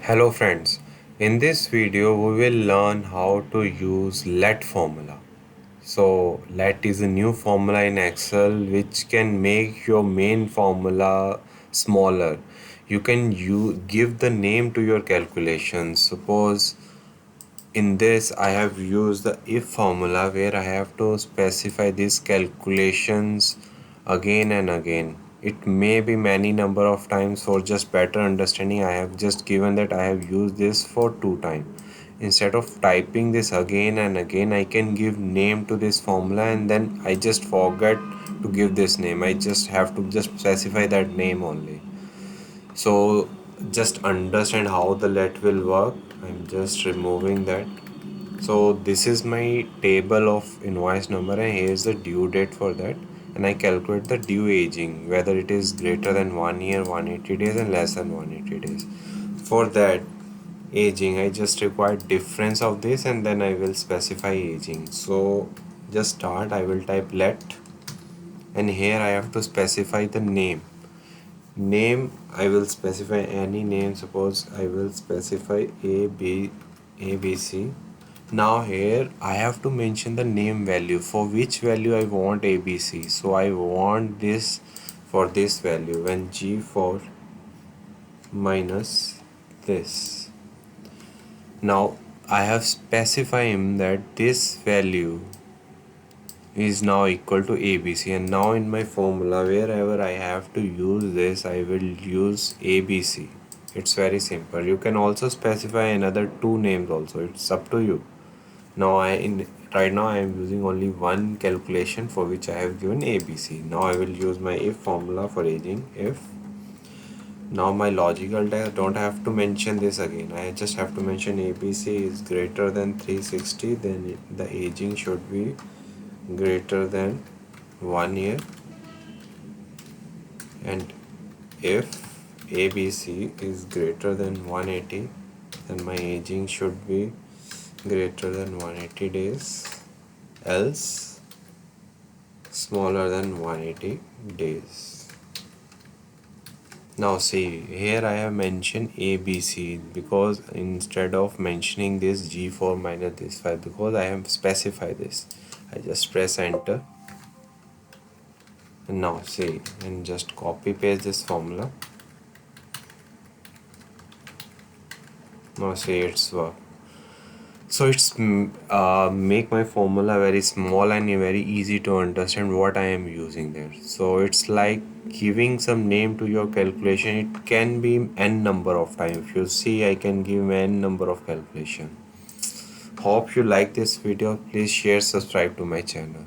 Hello friends, in this video we will learn how to use let formula. So let is a new formula in Excel which can make your main formula smaller. You can give the name to your calculations. Suppose in this I have used the if formula where I have to specify these calculations again and again. It may be many number of times. For just better understanding, I have just given that I have used this for 2 times. Instead of typing this again and again, I can give name to this formula and then I just forget to give this name. I just have to just specify that name only. So just understand how the let will work. I'm just removing that. So this is my table of invoice number and here is the due date for that, and I calculate the due aging, whether it is greater than 1 year 180 days and less than 180 days. For that aging I just require difference of this and then I will specify aging. So just start, I will type let, and here I have to specify the name. I will specify any name. Suppose I will specify ABC. Now here I have to mention the name value, for which value I want ABC. So I want this for this value when G4 minus this. Now I have specified him that this value is now equal to ABC, and now in my formula wherever I have to use this I will use ABC. It's very simple. You can also specify another two names also, it's up to you. Now right now I am using only one calculation for which I have given ABC. Now I will use my if formula for aging. If now my logical test don't have to mention this again, I just have to mention ABC is greater than 360, then the aging should be greater than 1 year, and if ABC is greater than 180, then my aging should be greater than 180 days, else smaller than 180 days. Now see, here I have mentioned ABC because instead of mentioning this G4 minus this 5, because I have specified this, I just press enter. And now see, and just copy paste this formula. Now see, it's work. So it's make my formula very small and very easy to understand what I am using there. So it's like giving some name to your calculation. It can be n number of time. If you see, I can give n number of calculation. Hope you like this video. Please share, subscribe to my channel.